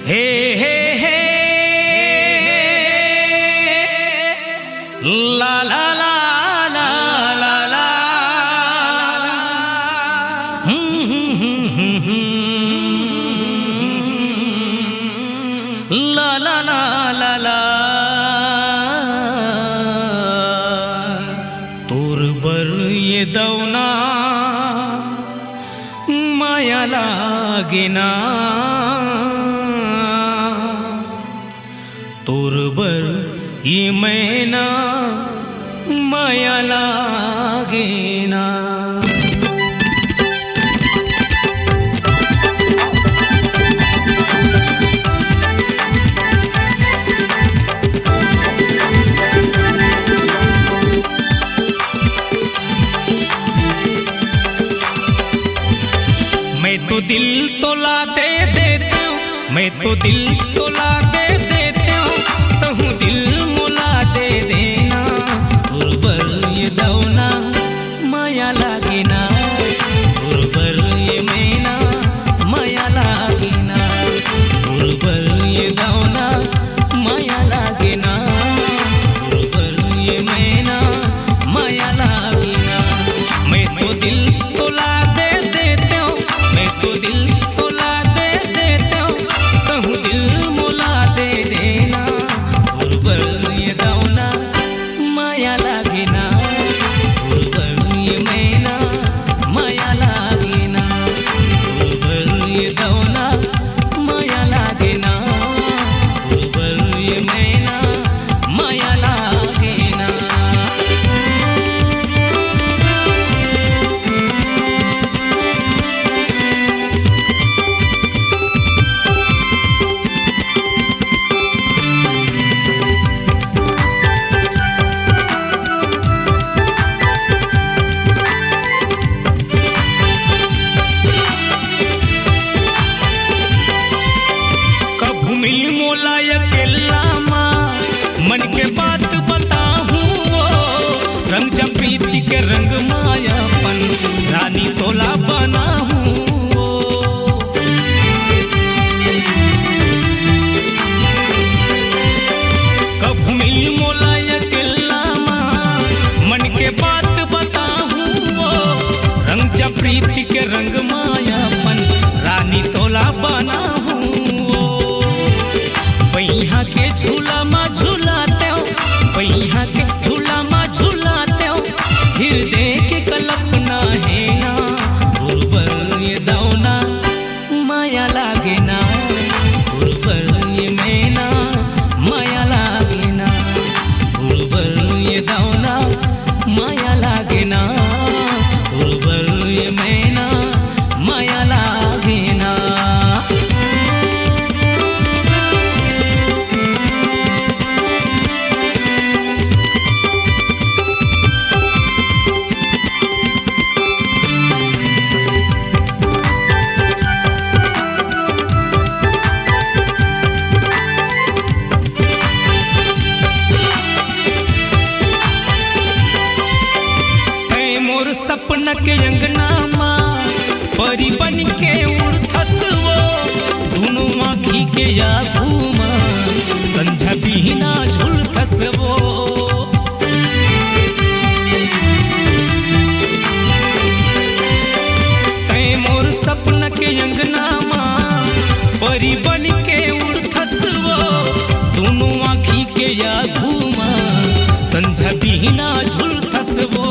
हे हे हे ला ला ला ला ला ला ला ला ला ला ला तोर बर ये दवना माया लागेना तोर बर ये मैना माया लागेना मैं तो दिल तोला दे देती हूँ, मैं तो दिल तोला दे देती हूँ, तहु दिल मुला दे देना गुरबर ये दवना माया लागेना गुरबर ये मैना माया लागेना गुरबर ये दवना माया लागेना गुरबर ये मैना माया लागेना मैं तो दिल तोला दे देती हूँ, मैं तो दिल तोला दे देती हूँ, कहूँ दिल मुला दे देना गुरबर ये दवना माया लागेना गुरबर ये मैना माया लागेना गुरबर ये दवना माया लागेना गुरबर ये मैना माया लागेना मिल मोला अकेला माँ मन के बात बताहूँ वो रंग जब प्रीति के रंग मायापन रानी तोला बना हूँ कब मिल मोला अकेला माँ मन के बात बताहूँ वो रंग जब प्रीति के रंग मायापन रानी तोला बना हूँ पहिया के झूला माँ झूलाते हो पहिया के झूला माँ झूलाते हो हृदय के कल्पना है ना गुरबर ये दवना माया लागेना गुरबर ये मैना माया लागेना गुरबर ये दवना माया लागेना गुरबर ये मैना माया लागेना सपना के अंगना माँ परी बन के उड़थस वो दोनों आँखी के आगू माँ संझा बिना झुलथस वो तै मोर सपना के अंगना माँ परी बन के उड़थस वो दोनों आँखी के आगू माँ संझा बिना झुलथस वो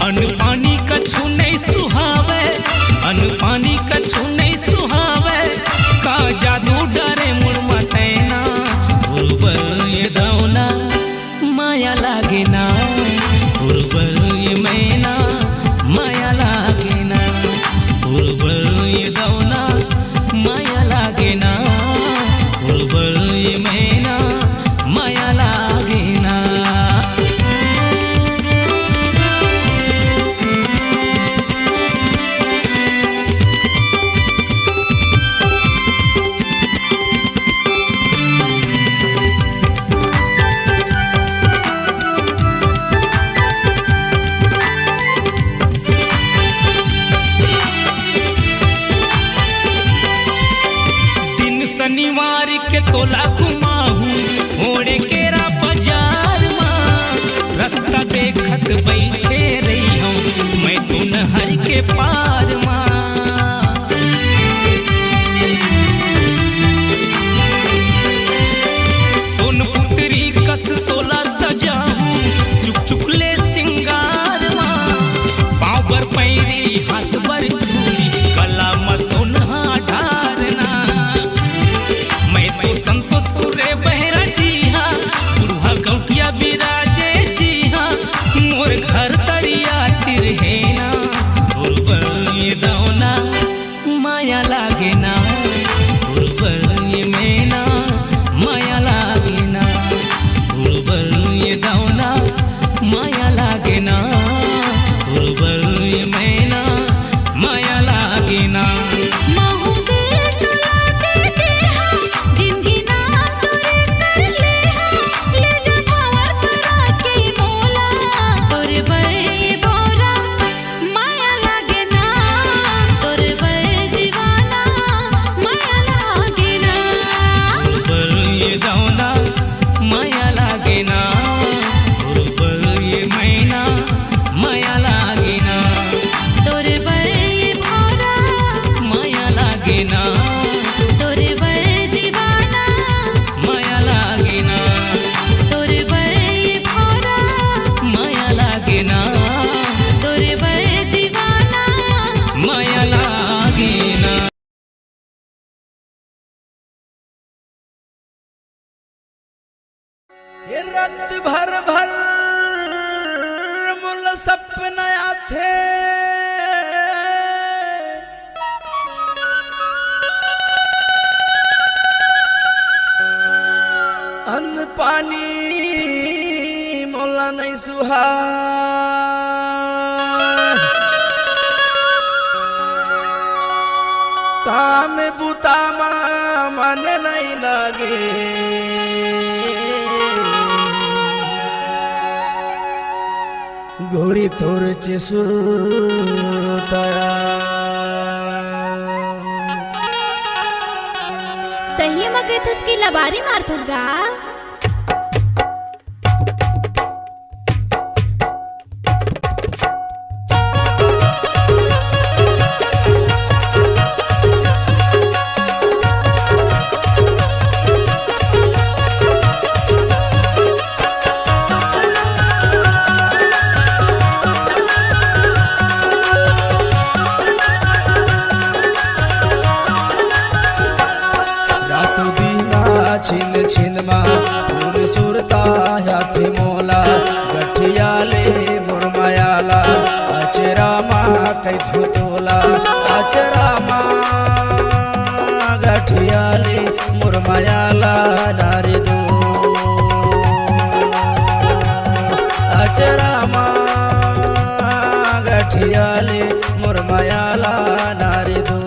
अन पानी कछु नहीं सुहावे अन पानी कछु नहीं सुहावे का जादू डरे मुड़ मटैना गुरबर ये दवना माया लागेना गुरबर ये मैना माया लागेना गुरबर ये दवना माया लागेना गुरबर ये मैना माया लागेना शनिवार के तोला घुमाहू ओड़े केरा बाजार माँ रास्ता देखत बैठे रही हूँ मैं तो नहर के पार माँ सोनपुत्री कस तोला सजाहू चुक चुक ले सिंगार माँ पाँव पर पैरी हाथ पर चूड़ी गला में सोनहा ढारना मैं तो संतोष रे बहरा डीहा बुढ़ा गौटिया बिराजे जी हाँ मोर घर तरिया तिरहेना ये दौना माया लागे ना ये मेना माया लागे ना ये दौना माया लागे ना ये मेना माया लागे ना ये रात भर भर मुल सपना थे अन्न पानी मोला नहीं सुहा काम बुता मन नहीं लगे गोरी थोर सुरताया सही मगे थस की लबारी मारथस गा छिन छिन मा पूर सुरता याथे मोला गठिया ले मुरमयाला अचरा मा कई धोतोला अचरा मा गठिया ले मुरमयाला नारे दो अचरा मा गठिया ले मुरमयाला नारे दो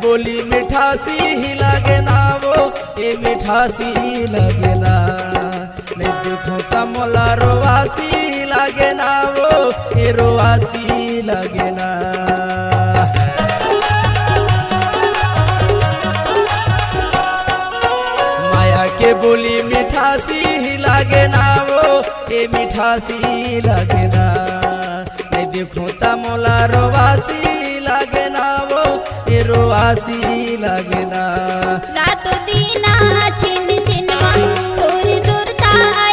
बोली मिठासी ही लगे ना वो ये मिठासी लगे ना मैं देखूं तो मोला रोवासी लगे ना वो ये रोवासी लगे ना माया के बोली मिठासी लागे ना वो ए मिठासी लागे ना नहीं देखो ता मोला रोवासी लागे ना वो ए रोवासी लागे ना रातो दीना छिन छिन मा तोरी सुरता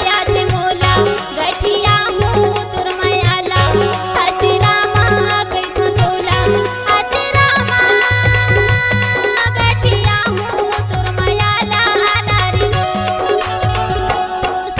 याद मोला गठिया हूँ तुर मयाला अजरा मा गई तो तोला अजरा मा गठिया हूँ तुर मयाला नारी दोस्त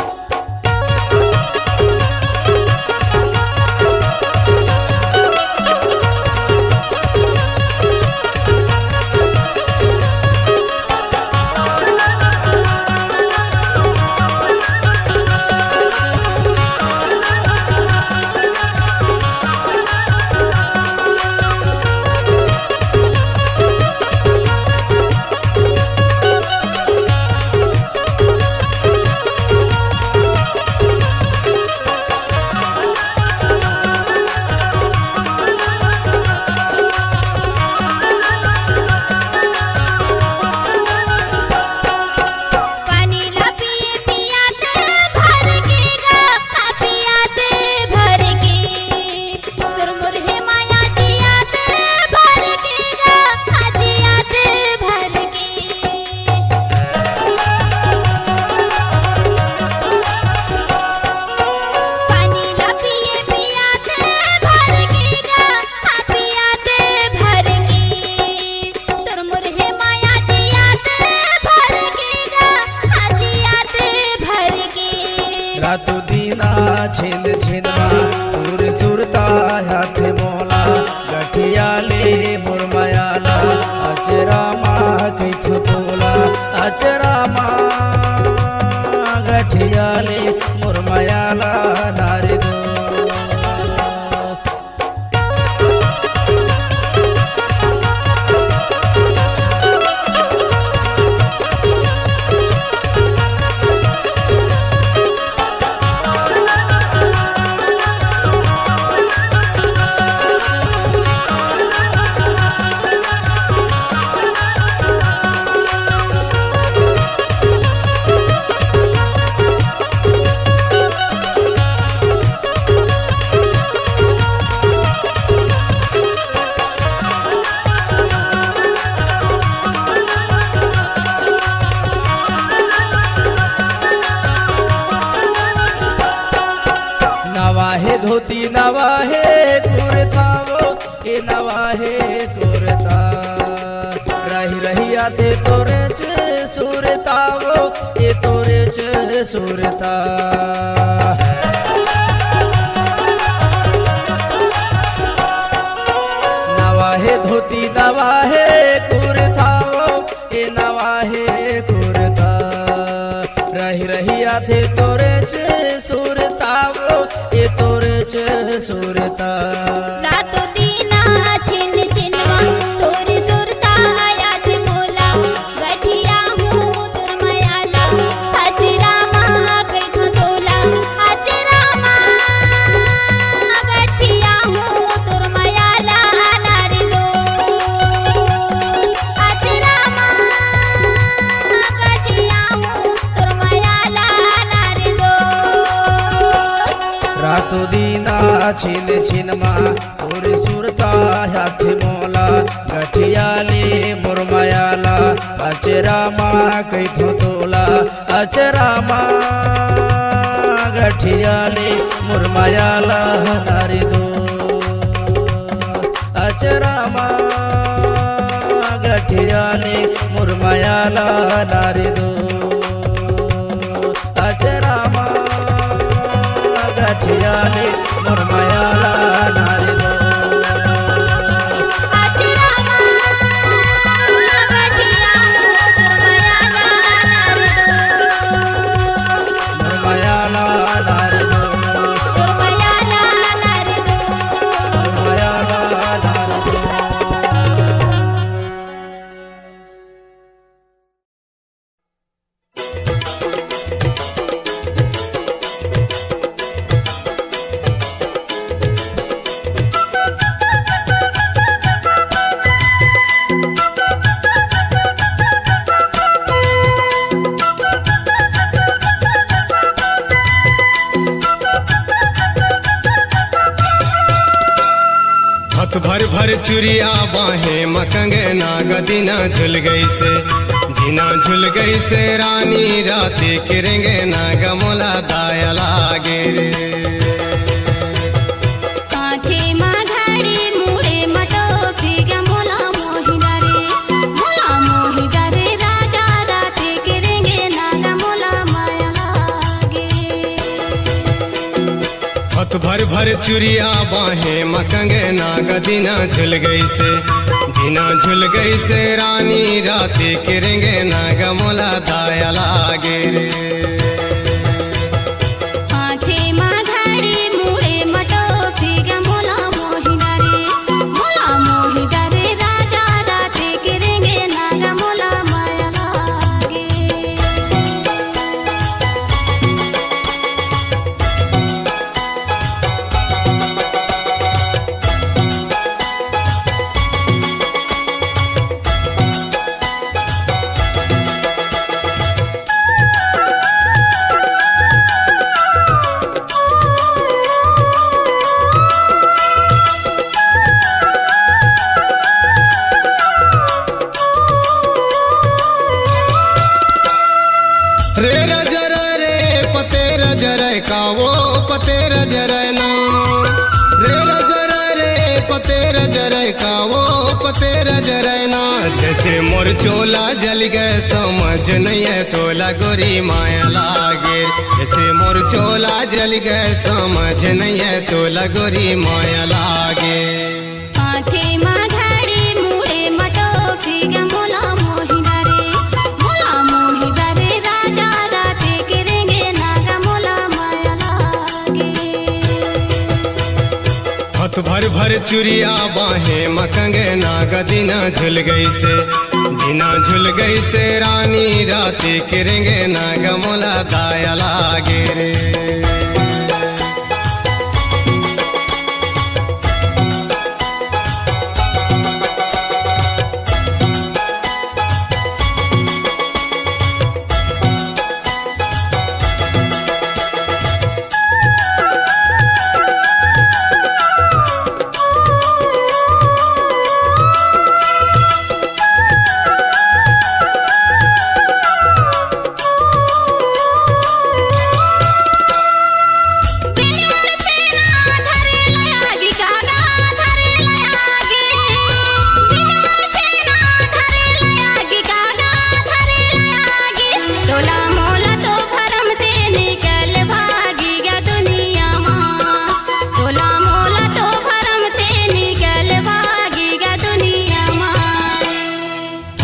पानी ला पिए पियाते भर के गा पियाते भर के तुर मुरहे माया जियाते भर के गा जियाते भर के पानी ला पिए पियाते भर के गा पियाते भर के तुर मुरहे माया जियाते भर के गा जियाते भर के रातो दीना छिन छिन मा तोर सुरता हाथ मोला गठिया ले मुरमयाला अचरा मा कई थो तोला अचरा मा गठिया ले मुरमयाला नारे दोस्त नवाहे धोती नवाहे कुर्ता वो ए नवाहे कुर्ता रही रही आते तोरे च सुरता वो ए तोरे च सुरता नवाहे धोती नवाहे कुर्ता वो ए नवाहे कुर्ता रही रही आते तोरे च सुरता वो ए तोरे च सुरता रातो दीना छिन छिन मा तोरी सुरता याद मोला गठिया हूँ तुर मयाला अजरा मा गई तो तोला अजरा मा गठिया हूँ तुर मयाला नारी दोस्त अजरा मा गठिया हूँ तुर मयाला नारी दोस्त रातो दीना छिन छिन मा तोर सुरता हाथ मोला गठिया ले मुरमयाला अचरा मा कई थो तोला अचरा मा गठिया ले मुरमयाला नारी दोस्त अचरा मा गठिया ले मुरमयाला नारी दोस्त अचरा मा गठिया ले मुरमयाला नारी दोस्त अजरा मा गठिया हूँ तुर मयाला नारी दोस्त मुरमयाला नारी दोस्त तुर मयाला नारी दोस्त मुरमयाला नारी दोस्त हथ भर भर चुरिया बाहें मकंगे नागदिना झुल गई से दिना झुल गई से रानी राती किरेंगे नाग मोला दाया लागे रे कांथे माँ घड़ी मुड़े मटो फिगा मोला मोही डरे राजा राते करेंगे नागा मोला माया लागे हथ भर भर चुरिया बाहें मकंगे नागदिना झुल गई से दिना झुल गई से रानी राती किरेंगे नाग मोला दाया लागे रे कांथे माँ घड़ी मुड़े मटो फिगा मोला मोही डरे राजा राते करेंगे नागा मोला माया लागे रे रजर रे पते रजर कावो पते रजर ना रे रजर रे पते रजर कावो पते रजर ना जैसे मोर चोला जल गए समझ नहीं है तोला गोरी माया लागे जैसे मोर चोला जल गए समझ नहीं है तोला गोरी माया लागे कांथे माँ घड़ी मुड़े मटो फिगा मोला मोही डरे राजा राते करेंगे नागा मोला माया लागे हथ भर भर चुरिया बाहें मकंगे नागदिना झुल गई से दिना झुल गई से रानी राती किरेंगे नाग मोला दाया लागे रे तोला मोला तो भरम ते निकल भागी गया दुनिया माँ तोला मोला तो भरम ते निकल भागी गया दुनिया माँ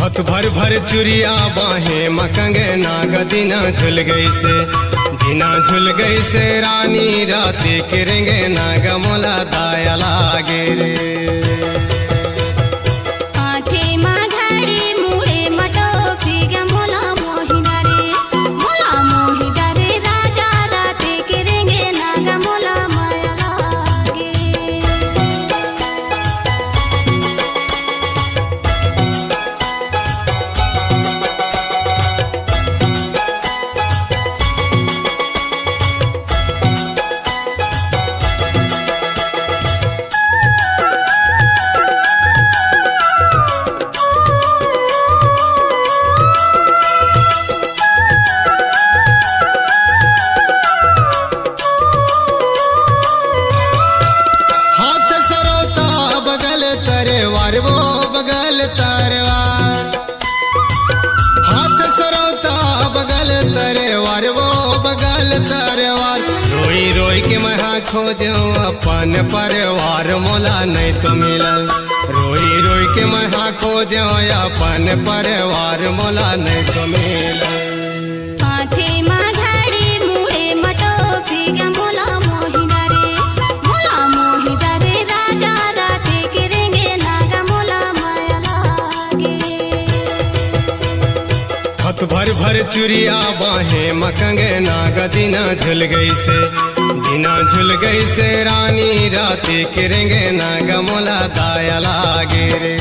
हथ भर भर चुरिया बाहें मकंगे नागदिना झुल गई से दिना झुल गई से रानी राती किरेंगे नाग मोला दाया लागे रे कांथे माँ घड़ी मुड़े मटो फिगा मोला मोही डरे राजा राते करेंगे नागा मोला माया लागे हाथ सरोता बगल तरवार वो बगल तरवार हाथ सरोता बगल तरवार वो बगल तरवार रोई रोई के महा खोजो अपन परिवार मोला नहीं तो मिलल रोई रोई के महा खोजो अपन परिवार मोला नहीं तो मिलल कांथे माँ घड़ी मुड़े मटो फिगा मोला मोही डरे राजा राते करेंगे नागा मोला माया लागे हथ भर भर चुरिया बाहें मकंगे नागदिना झुल गई से दिना झुल गई से रानी राती किरेंगे नाग मोला दाया लागे रे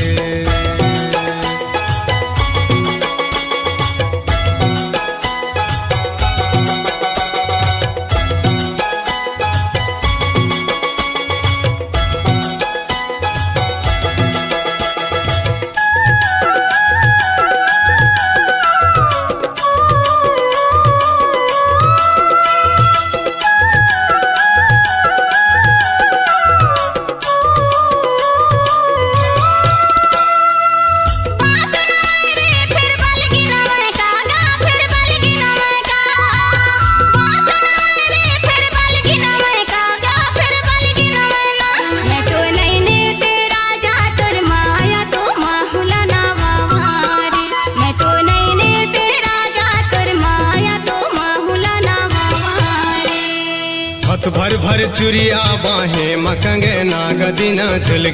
भर भर चुरिया बाहे मकंगे नाग दिना झुल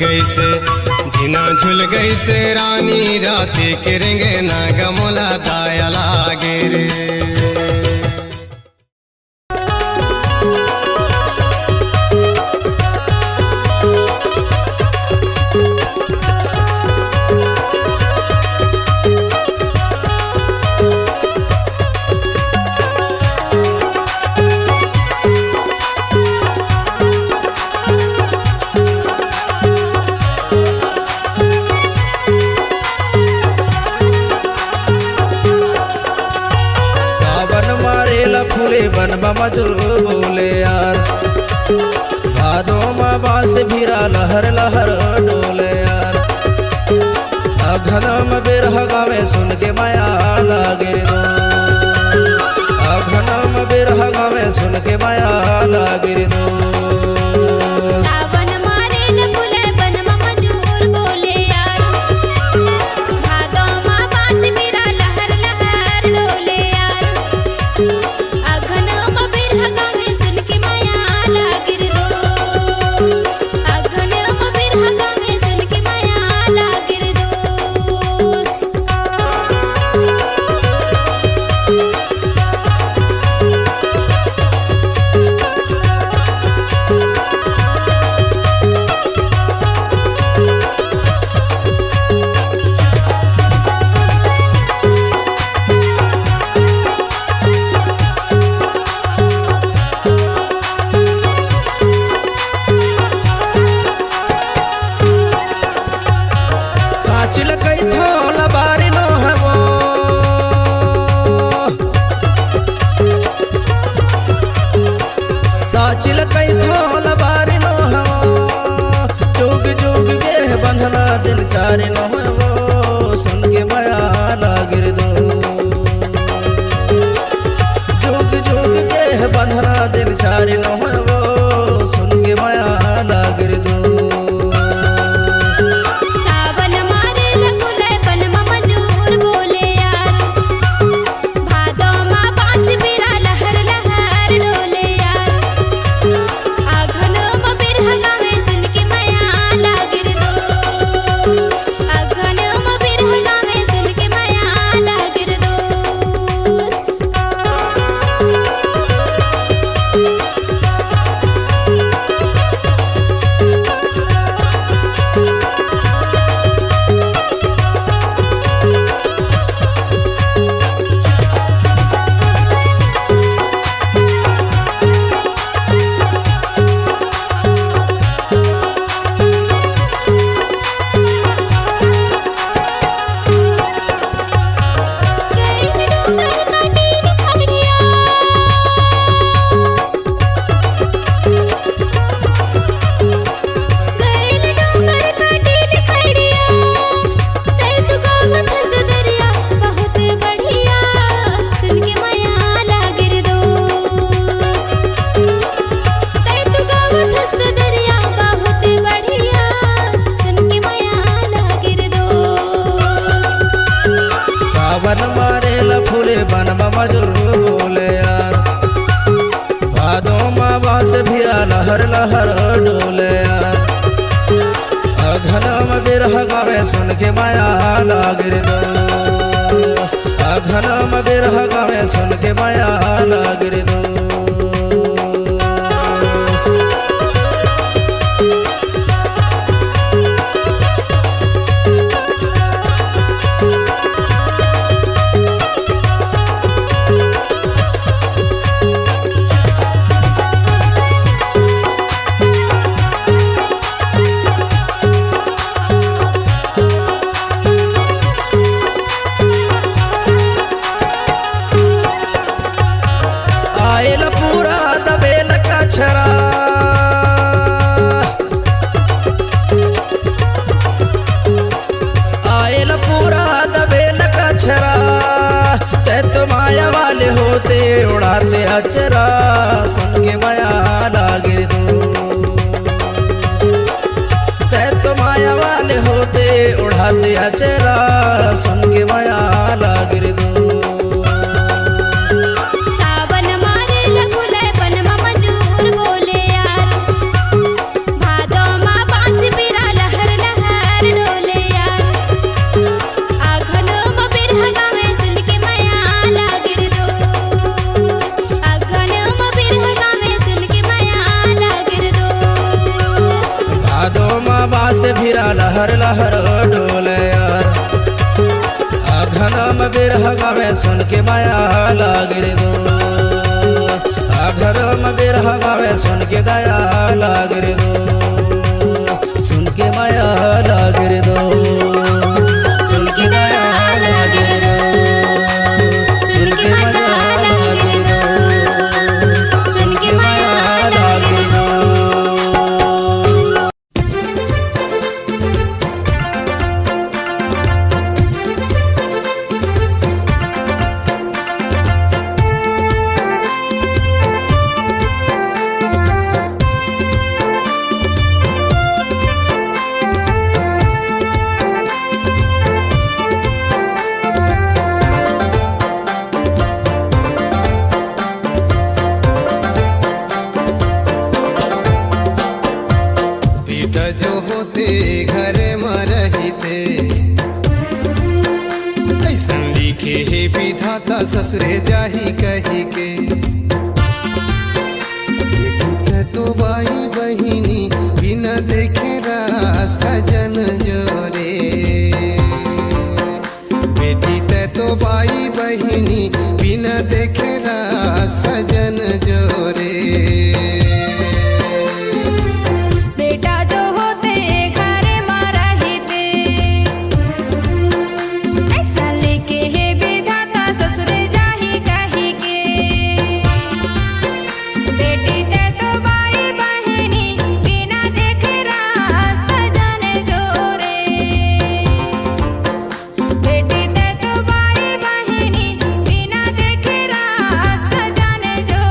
गई से रानी राती किरेंगे नाग मोला दाया लागे रे। फूले बन मजूर बोले यार, भादों में बांस भीरा लहर लहर डोले यार। अघनम बिरह गावे सुन के माया लागे रे दोस्त, अघनम बिरह गावे सुन के माया लागे रे दोस्त। सावन मारेल फूले बन मजूर बोले यार, भादों में बांस भीरा लहर लहर डोले यार। अघनम बिरह गावे सुन के माया लागे रे दोस्त, अघनम बिरह गावे सुन के माया लागे रे दोस्त। साचिल कई थोल बारी नो है वो, साचिल कई थोल बारी नो है वो। जुग जुग के बंधना दिन चारी नो है वो, सुन के माया लागे रे दो। जुग जुग के बंधना दिन चारी नो है वो, सुन के माया लागे रे दो। सावन मारेल फूले बन मजूर बोले यार, भादों में बांस भीरा लहर लहर डोले यार। अघनम बिरह गावे सुन के माया लागे रे दोस्त, अघनम बिरह गावे सुन के माया लागे रे दोस्त। सावन मारेल फूले बन मजूर बोले यार, भादों में बांस भीरा लहर लहर डोले यार। अघनम बिरह गावे सुन के माया लागे रे दोस्त, अघनम बिरह गावे सुन के माया लागे रे दोस्त। आयल पूरा दबेल कछरा, आयल पूरा दबेल कछरा। ते तो माया वाले होते उड़ाते अचरा, सुन के माया लागे रे दोस्त। ते तो माया वाले होते उड़ाते अचरा, सुन के माया लागे रे दोस्त। सावन मारेल फूले बन मजूर बोले लहर लहर डोले यार। आघनम बिरहगा में सुन के माया लागे रे दोस्त, आघनम बिरहगा में सुन के दया लागे रे दोस्त, सुन के माया लागे रे दोस्त, सुन के दया लागे रे दोस्त, सुन के माया लागे रे दोस्त, सुन के माया लागे रे दोस्त। बेटा जो होते घरे में रहते, ऐसन लिखे हे विधाता ससुरे जाही कही के। बेटी तो बाई बहिनी बिना देखे सजन जोरे, बेटी तो बाई बहिनी बिना देखे सजन जोरे। बेटा जो होते घरे में रहते, ऐसा लेके हे विधाता ससुरे जाही कही के। बेटी ते तो बाई बहिनी बिना देखे सजन जोरे, बेटी ते तो बाई बहिनी बिना देखे सजन जोरे।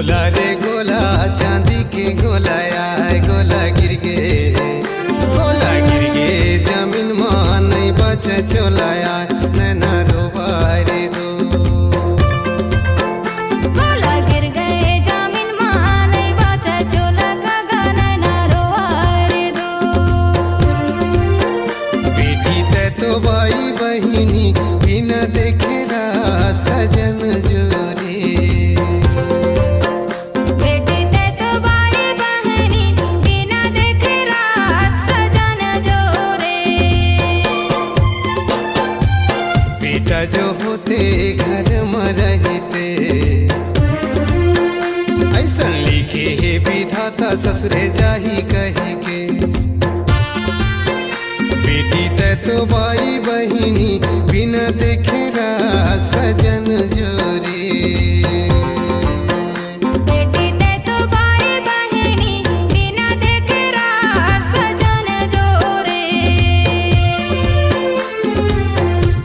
गोला रे गोला चांदी के गोला आए गोला गिर गे जमीन में नहीं बचे चोला आए नैना रोबाई रे दो गोला गिर गए जमीन में नहीं बचा चोला कागा नैना रोवारे दो बेटी ते तो भाई बहिनी बिना देखे सजन जोरे बेटी ते तो भाई बहनी बिना देखे रात सजन जोरे बेटा जो होते घर में रहते ऐसा लिखे है विधाता ससुरे जाही कहे के बेटी ते तो भाई बहिनी बिना देखे सजन जोरे बेटी ते तो भाई बहनी बिना देखे रात सजन जोरे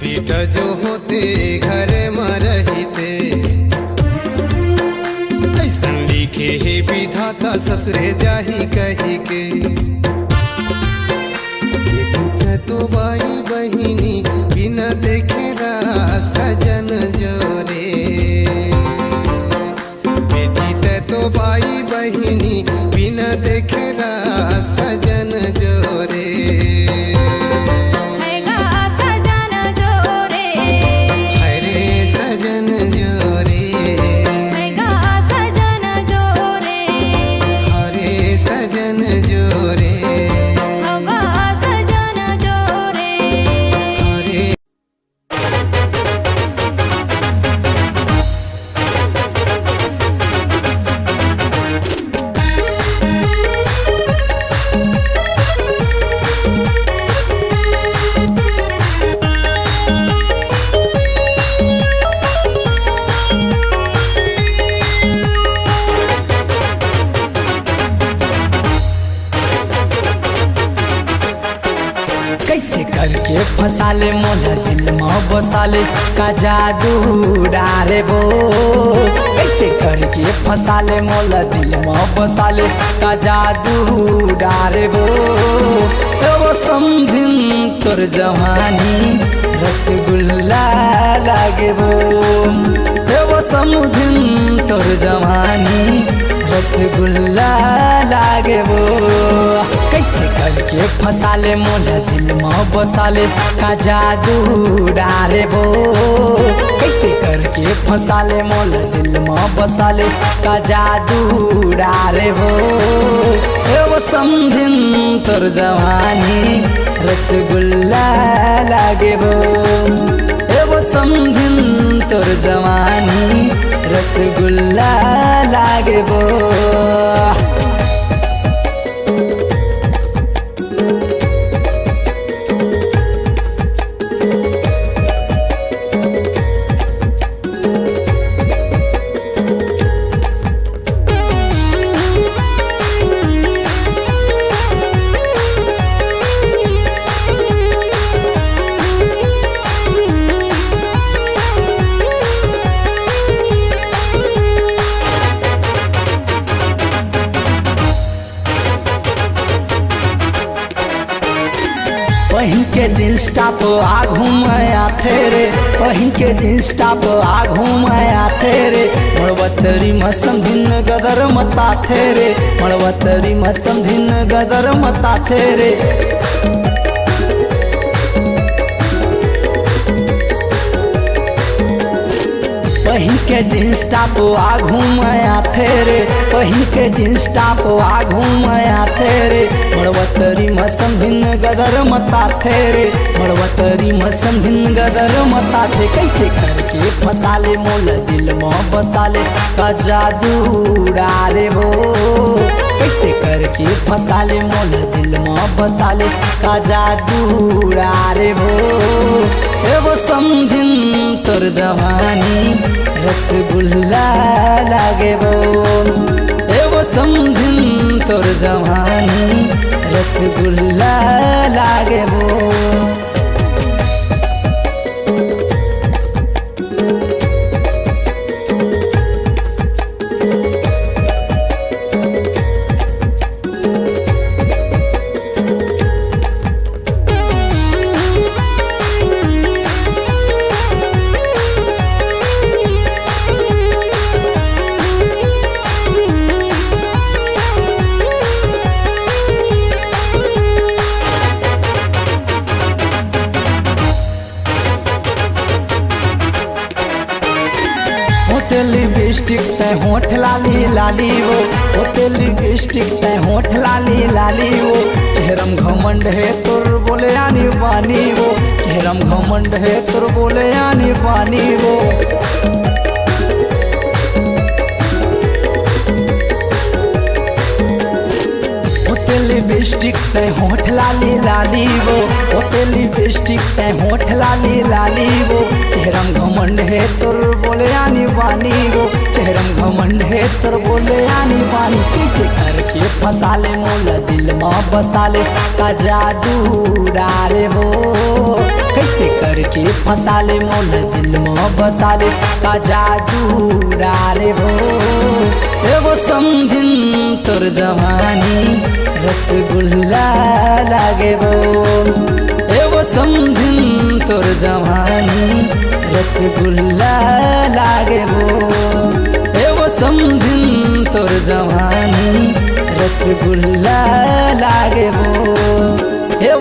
बेटा जो होते घर में रहते ऐसा लिखे है विधाता ससुरे जाही कही के बेटी तो भाई बहिनी बिना देखे सजन जोरे बेटी ते तो भाई बहिनी बिना देखे सजन जोरे हैगा सजन जोरे हरे सजन जोरे हैगा सजन जोरे हरे सजन जोरे होगा सजन जोरे हरे कैसे करके फसाले मोला दिल में बसाले का जादू डारे वो कैसे करके फसाले मोला दिल में बसाले का जादू डारे वो समझिन तोर जवानी रसगुल्ला लागे वो समझिन तोर जवानी रसगुल्ला लागे वो कैसे करके फसाले मोला दिल में बसाले का जादू डारे वो कैसे करके फसाले मोला दिल में बसाले का जादू डारे वो समझिन तोर जवानी रसगुल्ला लागे वो समझिन तोर जवानी रसगुल्ला लागे वो पहिन के जींस टॉप आघू में आथे रे पहिन के जींस टॉप आघू में आथे रे मड़वतरी मसम दिन गदर मताथे रे मड़वतरी मसम दिन गदर मताथे रे पहिन के जींस टॉप आघू में आथे रे पहिन के जींस टॉप आघू में आथे रे मड़वतरी मसम भिन गदर मताथे रे मड़वतरी मसम भिन गदर मताथे कैसे करके फसाले मोल दिल में बसाले का जादू डाले वो कैसे करके फसाले मोल दिल में बसाले का जादू डाले वो समझिन तोर जवानी रसगुल्ला लागे वो समझिन तोर जवानी रसगुल्ला लागे वो तय होठ लाली लाली वो, होते लिपस्टिक तय होठ लाली लाली वो, चेहरम घमंड है तुर बोले आनी बानी वो, चेहरम घमंड है तुर बोले आनी बानी वो। लिपस्टिक तय होठ लाली लाली वो, होते लिपस्टिक तय होठ लाली लाली वो, चेहरम घमंड है तुर बोले आनी बानी वो, चेहरम घमंड है तुर बोले आनी बानी। कैसे करके फसाले मोल दिल में बसाले का जादू डारे हो, कैसे करके फसाले मोल दिल में बसाले का जादू डारे हो। वो समझिन तुर जवानी रसगुल्ला लागे वो, वो समझिन तुर जवानी रसगुल्ला लागे वो, वो समझिन तुर जवानी रसगुल्ला लागे वो,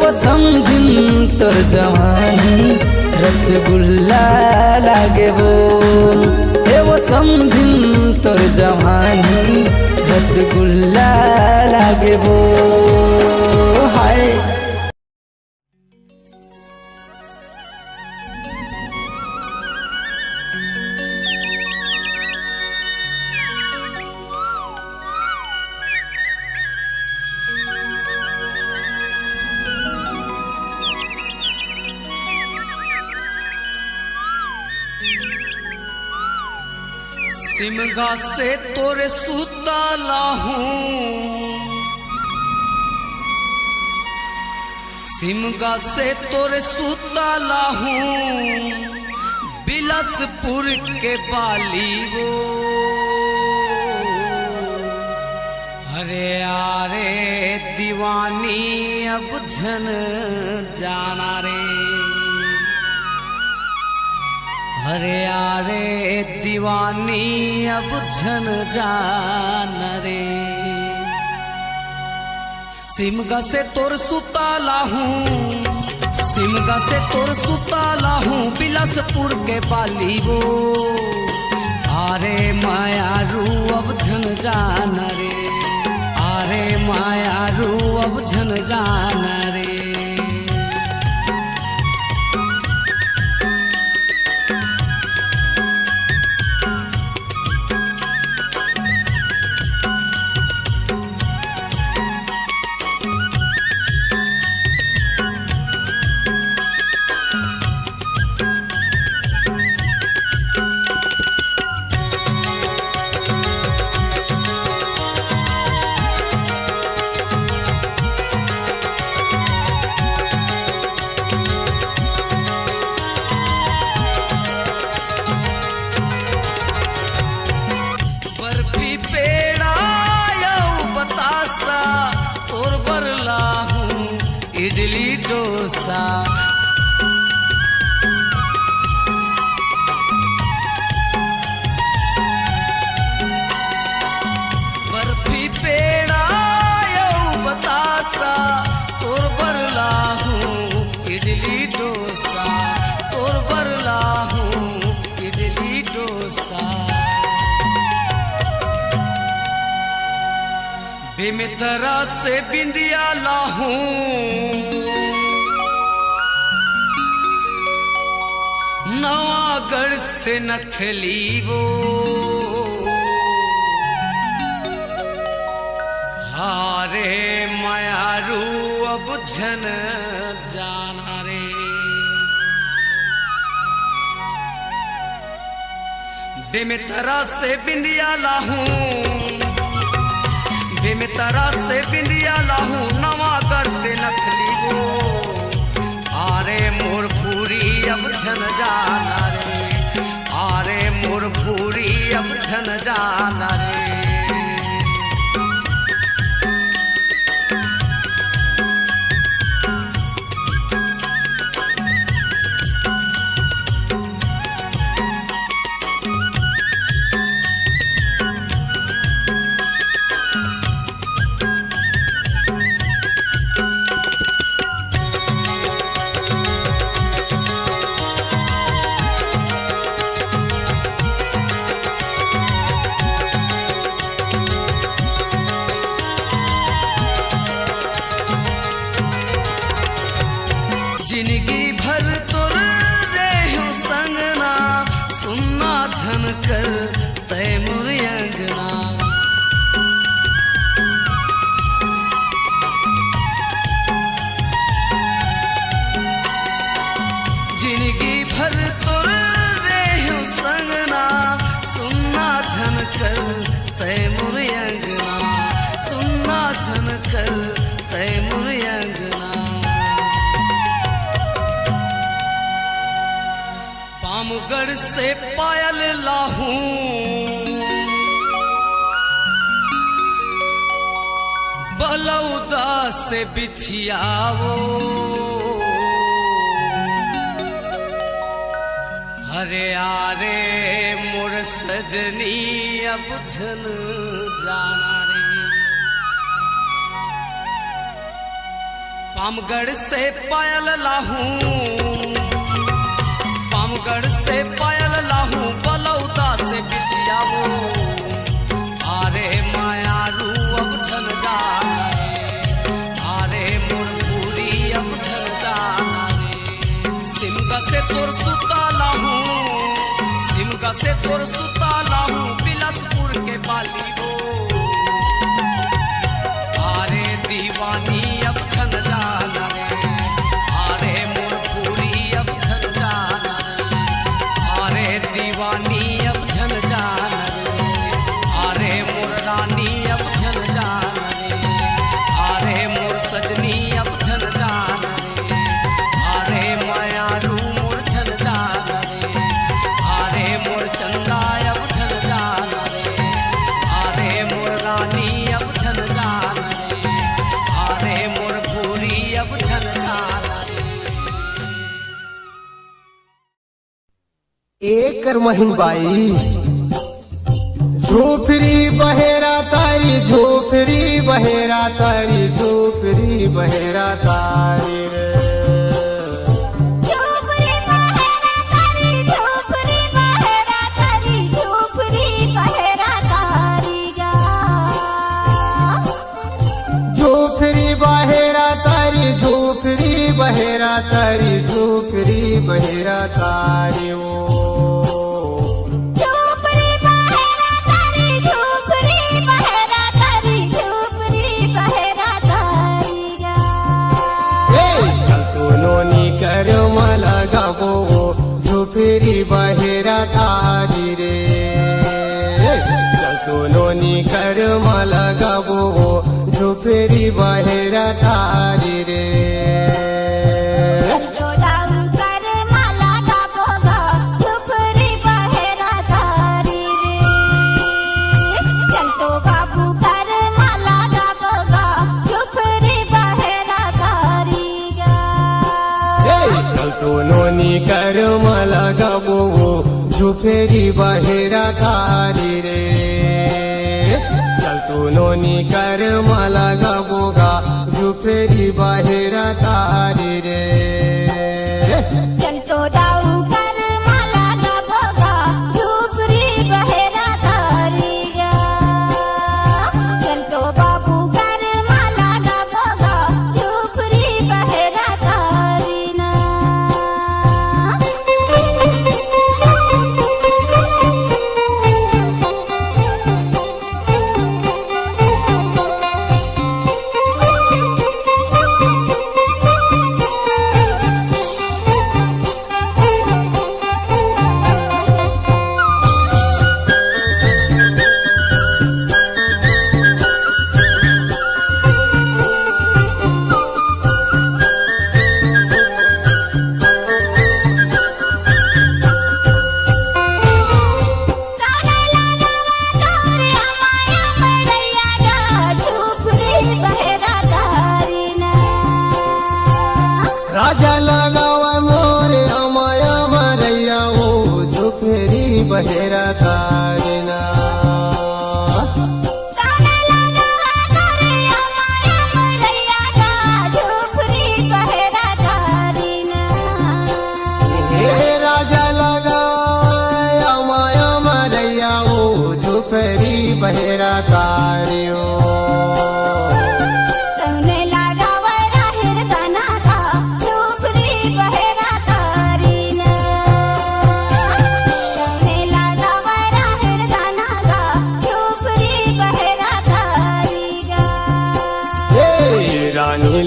वो समझिन तुर जवानी रसगुल्ला लागे वो, वो समझिन तुर जवानी रसगुल्ला लागे वो। हाय सिमगा से तोरे सुताला हूँ, सिमगा से तोरे सुताला हूँ, बिलासपुर के बाली वो। अरे यारे दीवानी अब झन जाना रे, अरे यारे दीवानी अब झन जान रे। सिमगा से तोर सुताला हूँ, सिमगा से तोर सुताला हूँ, बिलासपुर के बाली वो। अरे मायारू अब झन जान रे, अरे मायारू अब झन जान रे। इडली डोसा बर्फी पेड़ा यऊ बतासा तोर बरला हूँ इडली डोसा तोर बरला हूँ इडली डोसा। बेमितरा से बिंदिया लाहूं नवागढ़ से नथली वो। हारे मायारू अब झन जाना रे। बेमितरा से बिंदिया लाहूं बेमितरा से बिंदिया लाहूं नवागढ़ से नथली वो। आरे मोर पूरी अब झन जाना रे। आरे मोर पूरी अब झन जाना रे। तैमूर अंगना। जिंदगी भर तुर रेहू संगना, सुनना झनकर तैमूर अंगना, सुनना झनकर तैमूर अंगना। पामगढ़ से पायल लाहूं, बलौदा से बिछियावो, हरे आरे मोर सजनी अब छन जाना रे। पामगढ़ से पायल लाहूं, पामगढ़ से पायल लाहूं, बलौदा से बिछियावो, आरे मायारू अब छन जाना रे, आरे मोर पूरी अब छन जाना रे। सिमगा से तोर सुता लाहूं, सिमगा से तोर सुता लाहूं, बिलासपुर के बाली हो, आरे दीवानी अब छन जाना रे, आरे मोर पूरी अब छन जाना रे, आरे दीवानी अब छन जाना रे, आरे मोर रानी अब छन जाना रे, आरे मोर सजनी अब छन जाना रे, आरे मायारू मोर छन जाना रे, आरे मोर चंदा अब छन जाना रे, आरे मोर रानी अब छन जाना रे, आरे मोर पूरी अब छन जाना रे। एकर महिन बाई झोपड़ी बहेरा तारी, झोपड़ी बहेरा तारी, झोपड़ी बहेरा तारी रे। झोपड़ी बहेरा तारी, झोपड़ी बहेरा तारी, झोपड़ी बहेरा तारी गा। झोपड़ी बहेरा तारी, झोपड़ी बहेरा तारी, झोपड़ी बहेरा तारी ओ। झोपड़ी बहेरा तारी, झोपड़ी बहेरा तारी, झोपड़ी बहेरा तारी गा। चल तो नोनी कर मला गाबो, झोपड़ी बहेरा तारी रे। चल तो नोनी कर मला गाबो, झोपड़ी बहेरा तारी रे। चलतो जाऊ कर मला गाबोगा, झोपड़ी बहेरा तारी रे। चलतो बाबू कर मला गाबोगा, झोपड़ी बहेरा तारी गा। चल तो नोनी कर मला गाबो, झोपड़ी बहेरा तारी रे। चल तो नोनी कर मला गाबोगा, झोपड़ी बहेरा तारी रे। चलतो जाऊ कर मला गाबोगा, झोपड़ी बहेरा तारी गा। चलतो बाबू कर मला गाबोगा, झोपड़ी बहेरा तारी ना। राजा लगावा मोरे अमाया मरैया ओ, झोपड़ी बहेरा तारी ना। हे राजा लगाया माया मरैया ओ, झोपड़ी बहेरा तारी ओ।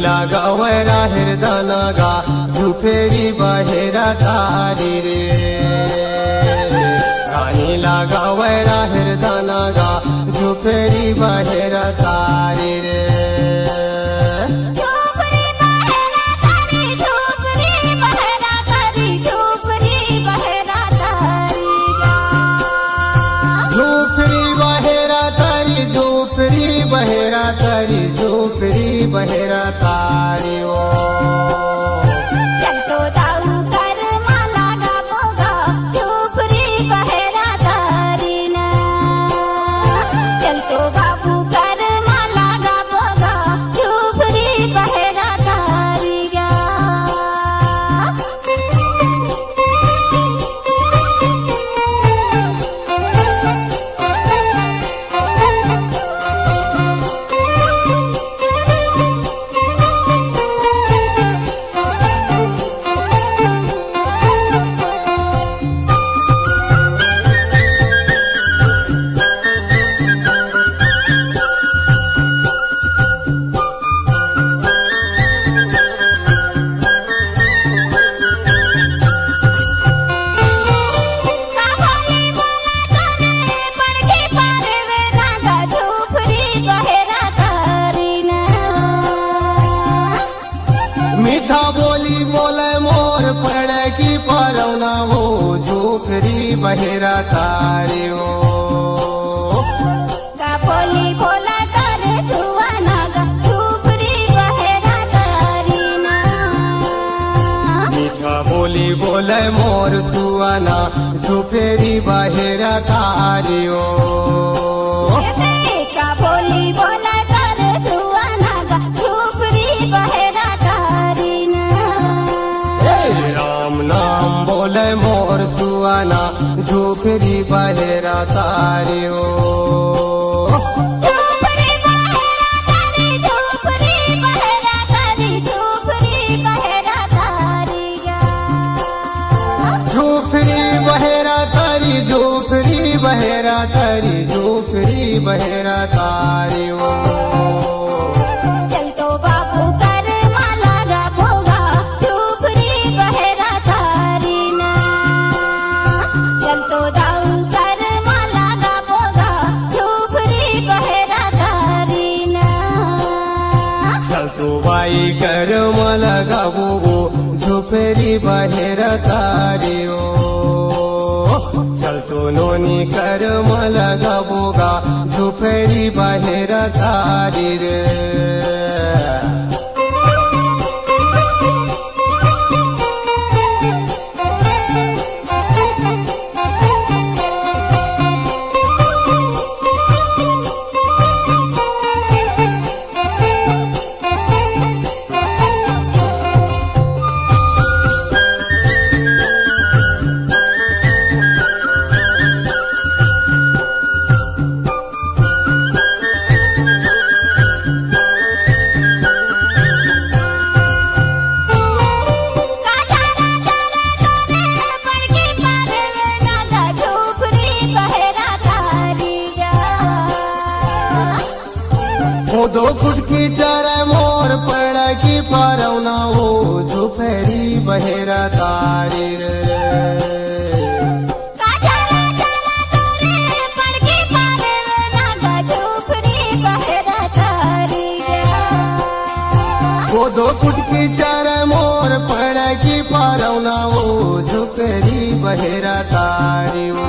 लगावे राहिर दानागा झुफेरी बहेरा तारी रे रानी लगावे राहिर दानागा झुफेरी बहेरा तारी रे झोपड़ी बहेरा तारी झोपड़ी बहेरा तारी झोपड़ी बहेरा तारी झूफरी बहेरा तारी झूफरी बहेरा तारी झूफरी बहेरा तारी ओ चल तो दाऊ कर माला गा मोगा झोपड़ी बहेरा तारी ना चल तो बाबू कर माला गा मोगा झोपड़ी बहेरा तारी गा काबोली बोला तोरे पड़के पारे वे नागा झोपड़ी बहेरा तारी ना मीठा बोली बोले मोर पड़े की परवना वो झूफरी बहेरा तारी ओ काबोली बोला तोरे सुवाना गा झोपड़ी बहेरा तारी ना मीठा बोली बोले मोर सुआना झूफेरी बहेरा तारी ओ काबोली बोला तोरे सुवाना गा झोपड़ी बहेरा तारी ना राम नाम बोले मोर सुआना झूफरी बहेरा तारी ओ झोपड़ी बहेरा तारी झोपड़ी बहेरा तारी झोपड़ी बहेरा तारी गा झूफरी बहेरा तारी झूफरी बहेरा तारी झूफरी बहेरा तारी ओ चल तो बाबू कर माला गा भोगा झोपड़ी बहेरा तारी ना चल तो दाऊ कर माला गा भोगा झोपड़ी बहेरा तारी ना चल तो बाई कर मला गाबो झूफरी बहेरा तारी ओ चल तो नोनी कर मला गाबोगा झूफरी बहेरा तारी रे पड़के पारे वे नागा झोपड़ी बहेरा तारी गा दो फुटकी चर मोर पड़ की परवना वो झूफरी बहेरा तारी रे काजरा जरा तोरे पड़के पारे वे नागा झोपड़ी बहेरा तारी गा वो दो फुटकी चर मोर पड़ की परवना वो झूफरी बहेरा तारी ओ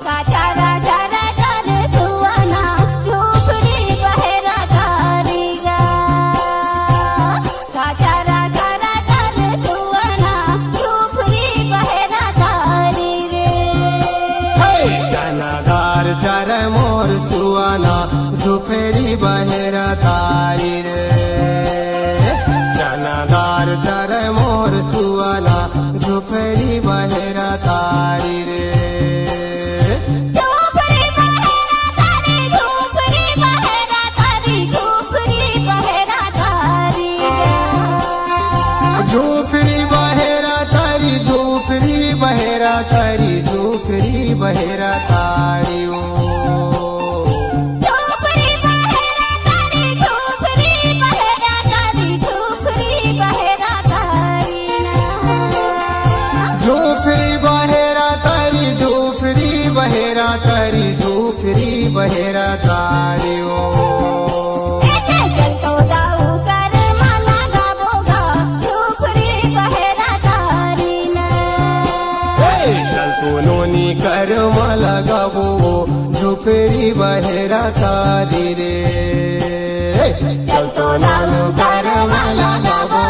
काजरा जरा तोरे सुवाना झोपड़ी बहेरा तारी गा काजरा जरा तोरे सुवाना झोपड़ी बहेरा तारी रे चनादार चर मोर सुआना झूफरी बहेरा तारी रे चनादार चर मोर सुआना झूफरी बहेरा तारी रे झोपड़ी बहेरा तारी झोपड़ी बहेरा तारी झोपड़ी बहेरा तारी गा झूफरी बहेरा तारी झूफरी बहेरा तारी झूफरी बहेरा तारी ओ झोपड़ी बहेरा तारी झोपड़ी बहेरा तारी ओ चलतो जाऊ कर मला गाबोगा झोपरी बहेरा तारी ना चलतो नोनी कर मला गावो झोपेरी बहेरा तारी रे चलतो नानू कर मला गावो